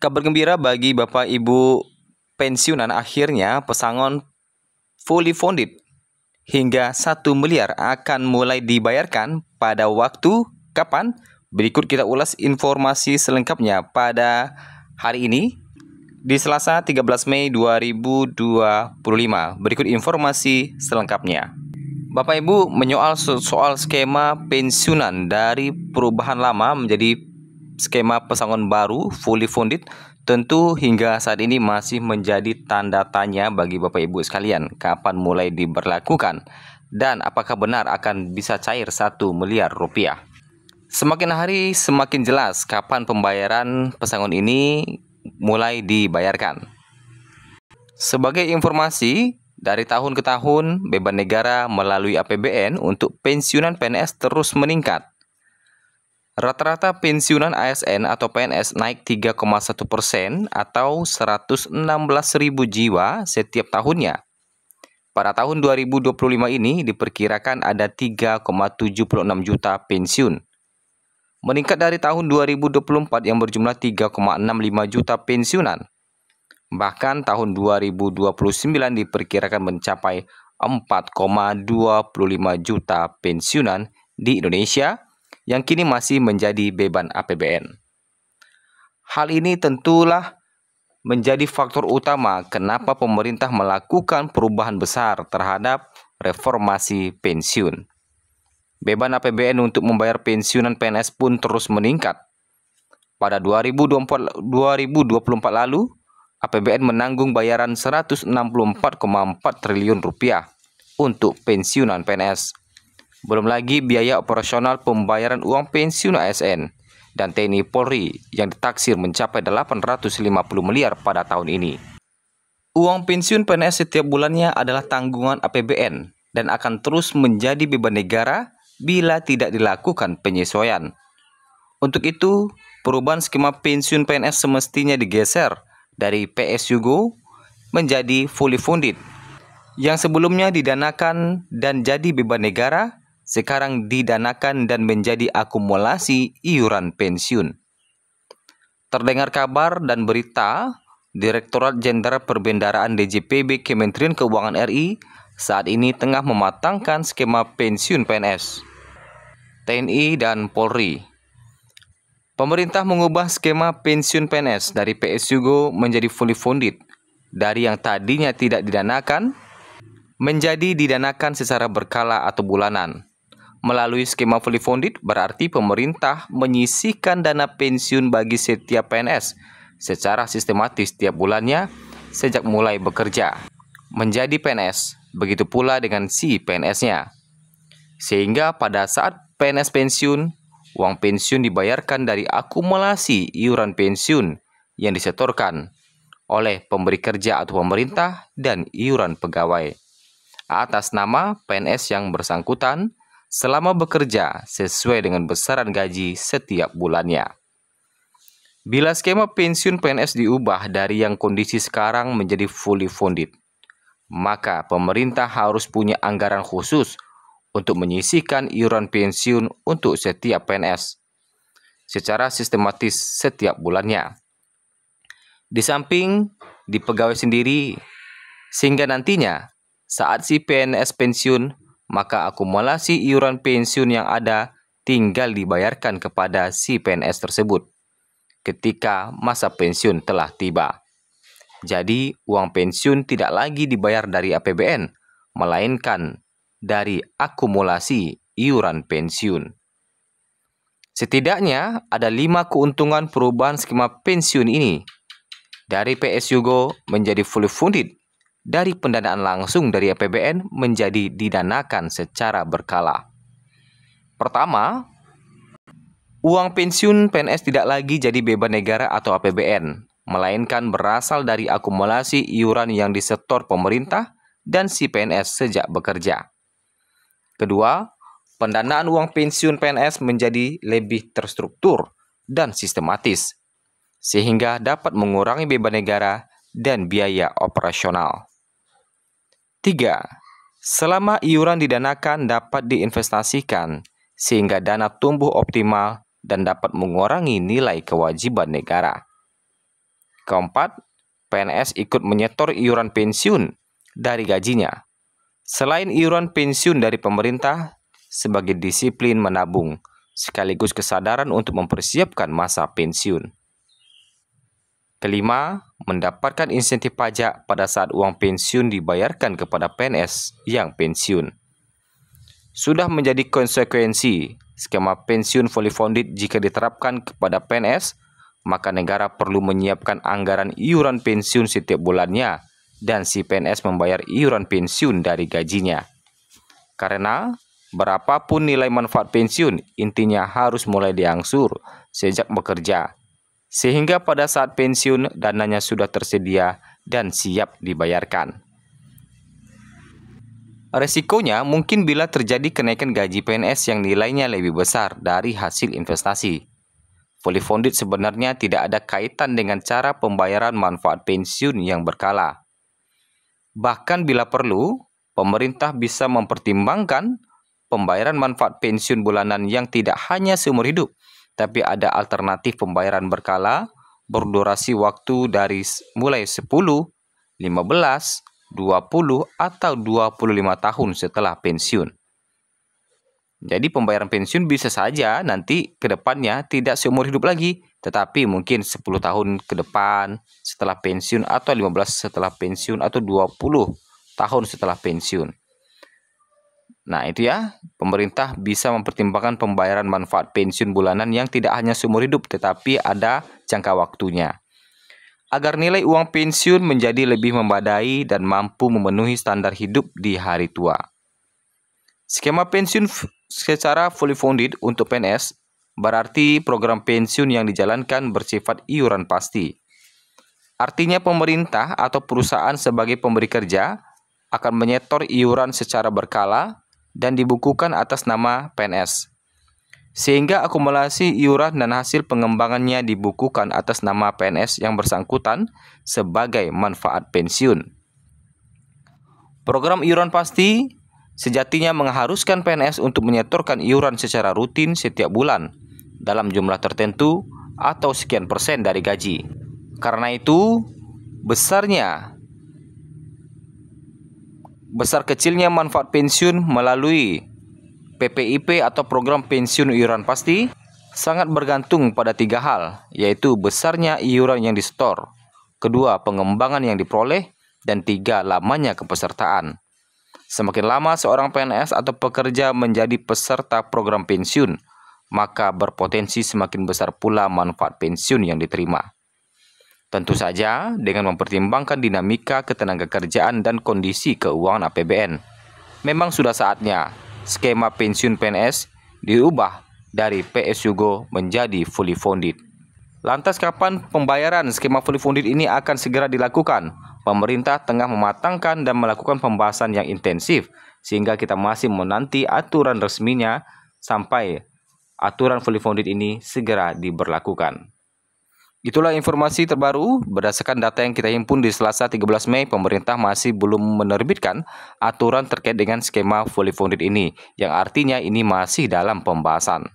Kabar gembira bagi Bapak Ibu pensiunan, akhirnya pesangon fully funded hingga 1 miliar akan mulai dibayarkan pada waktu kapan? Berikut kita ulas informasi selengkapnya pada hari ini di Selasa 13 Mei 2025. Berikut informasi selengkapnya. Bapak Ibu, menyoal soal skema pensiunan dari perubahan lama menjadi skema pesangon baru fully funded, tentu hingga saat ini masih menjadi tanda tanya bagi Bapak Ibu sekalian kapan mulai diberlakukan dan apakah benar akan bisa cair 1 miliar rupiah. Semakin hari semakin jelas kapan pembayaran pesangon ini mulai dibayarkan. Sebagai informasi, dari tahun ke tahun beban negara melalui APBN untuk pensiunan PNS terus meningkat. Rata-rata pensiunan ASN atau PNS naik 3,1% atau 116.000 jiwa setiap tahunnya. Pada tahun 2025 ini diperkirakan ada 3,76 juta pensiun. Meningkat dari tahun 2024 yang berjumlah 3,65 juta pensiunan. Bahkan tahun 2029 diperkirakan mencapai 4,25 juta pensiunan di Indonesia yang kini masih menjadi beban APBN. Hal ini tentulah menjadi faktor utama kenapa pemerintah melakukan perubahan besar terhadap reformasi pensiun. Beban APBN untuk membayar pensiunan PNS pun terus meningkat. Pada 2024 lalu, APBN menanggung bayaran 164,4 triliun rupiah untuk pensiunan PNS. Belum lagi biaya operasional pembayaran uang pensiun ASN dan TNI Polri yang ditaksir mencapai 850 miliar pada tahun ini. Uang pensiun PNS setiap bulannya adalah tanggungan APBN dan akan terus menjadi beban negara bila tidak dilakukan penyesuaian. Untuk itu, perubahan skema pensiun PNS semestinya digeser dari PSUGO menjadi fully funded. Yang sebelumnya didanakan dan jadi beban negara, sekarang didanakan dan menjadi akumulasi iuran pensiun. Terdengar kabar dan berita, Direktorat Jenderal Perbendaharaan DJPB Kementerian Keuangan RI saat ini tengah mematangkan skema pensiun PNS, TNI, dan Polri. Pemerintah mengubah skema pensiun PNS dari PSUGO menjadi fully funded, dari yang tadinya tidak didanakan menjadi didanakan secara berkala atau bulanan. Melalui skema fully funded berarti pemerintah menyisihkan dana pensiun bagi setiap PNS secara sistematis tiap bulannya sejak mulai bekerja menjadi PNS, begitu pula dengan si PNS-nya. Sehingga pada saat PNS pensiun, uang pensiun dibayarkan dari akumulasi iuran pensiun yang disetorkan oleh pemberi kerja atau pemerintah dan iuran pegawai atas nama PNS yang bersangkutan selama bekerja sesuai dengan besaran gaji setiap bulannya. Bila skema pensiun PNS diubah dari yang kondisi sekarang menjadi fully funded, maka pemerintah harus punya anggaran khusus untuk menyisihkan iuran pensiun untuk setiap PNS secara sistematis setiap bulannya. Di samping di pegawai sendiri, sehingga nantinya saat si PNS pensiun, maka akumulasi iuran pensiun yang ada tinggal dibayarkan kepada si PNS tersebut ketika masa pensiun telah tiba. Jadi, uang pensiun tidak lagi dibayar dari APBN, melainkan dari akumulasi iuran pensiun. Setidaknya ada 5 keuntungan perubahan skema pensiun ini. Dari PSUGO menjadi fully funded, dari pendanaan langsung dari APBN menjadi didanakan secara berkala. Pertama, uang pensiun PNS tidak lagi jadi beban negara atau APBN, melainkan berasal dari akumulasi iuran yang disetor pemerintah dan si PNS sejak bekerja. Kedua, pendanaan uang pensiun PNS menjadi lebih terstruktur dan sistematis, sehingga dapat mengurangi beban negara dan biaya operasional. 3. Selama iuran didanakan dapat diinvestasikan, sehingga dana tumbuh optimal dan dapat mengurangi nilai kewajiban negara. Keempat, PNS ikut menyetor iuran pensiun dari gajinya. Selain iuran pensiun dari pemerintah, sebagai disiplin menabung, sekaligus kesadaran untuk mempersiapkan masa pensiun. Kelima, mendapatkan insentif pajak pada saat uang pensiun dibayarkan kepada PNS yang pensiun. Sudah menjadi konsekuensi skema pensiun fully funded jika diterapkan kepada PNS, maka negara perlu menyiapkan anggaran iuran pensiun setiap bulannya dan si PNS membayar iuran pensiun dari gajinya. Karena berapapun nilai manfaat pensiun, intinya harus mulai diangsur sejak bekerja, sehingga pada saat pensiun dananya sudah tersedia dan siap dibayarkan. Resikonya mungkin bila terjadi kenaikan gaji PNS yang nilainya lebih besar dari hasil investasi. Fully funded sebenarnya tidak ada kaitan dengan cara pembayaran manfaat pensiun yang berkala. Bahkan bila perlu, pemerintah bisa mempertimbangkan pembayaran manfaat pensiun bulanan yang tidak hanya seumur hidup, tapi ada alternatif pembayaran berkala berdurasi waktu dari mulai 10, 15, 20, atau 25 tahun setelah pensiun. Jadi pembayaran pensiun bisa saja nanti ke depannya tidak seumur hidup lagi, tetapi mungkin 10 tahun ke depan setelah pensiun, atau 15 setelah pensiun, atau 20 tahun setelah pensiun. Nah itu ya, pemerintah bisa mempertimbangkan pembayaran manfaat pensiun bulanan yang tidak hanya seumur hidup, tetapi ada jangka waktunya, agar nilai uang pensiun menjadi lebih memadai dan mampu memenuhi standar hidup di hari tua. Skema pensiun secara fully funded untuk PNS berarti program pensiun yang dijalankan bersifat iuran pasti. Artinya pemerintah atau perusahaan sebagai pemberi kerja akan menyetor iuran secara berkala dan dibukukan atas nama PNS. Sehingga akumulasi iuran dan hasil pengembangannya dibukukan atas nama PNS yang bersangkutan sebagai manfaat pensiun. Program iuran pasti sejatinya mengharuskan PNS untuk menyetorkan iuran secara rutin setiap bulan dalam jumlah tertentu atau sekian persen dari gaji. Karena itu, besar kecilnya manfaat pensiun melalui PPIP atau program pensiun iuran pasti sangat bergantung pada 3 hal, yaitu besarnya iuran yang disetor, kedua pengembangan yang diperoleh, dan 3 lamanya kepesertaan. Semakin lama seorang PNS atau pekerja menjadi peserta program pensiun, maka berpotensi semakin besar pula manfaat pensiun yang diterima. Tentu saja dengan mempertimbangkan dinamika ketenagakerjaan dan kondisi keuangan APBN. Memang sudah saatnya skema pensiun PNS diubah dari PSUGO menjadi fully funded. Lantas kapan pembayaran skema fully funded ini akan segera dilakukan? Pemerintah tengah mematangkan dan melakukan pembahasan yang intensif, sehingga kita masih menanti aturan resminya sampai aturan fully funded ini segera diberlakukan. Itulah informasi terbaru. Berdasarkan data yang kita himpun di Selasa 13 Mei, pemerintah masih belum menerbitkan aturan terkait dengan skema fully funded ini, yang artinya ini masih dalam pembahasan.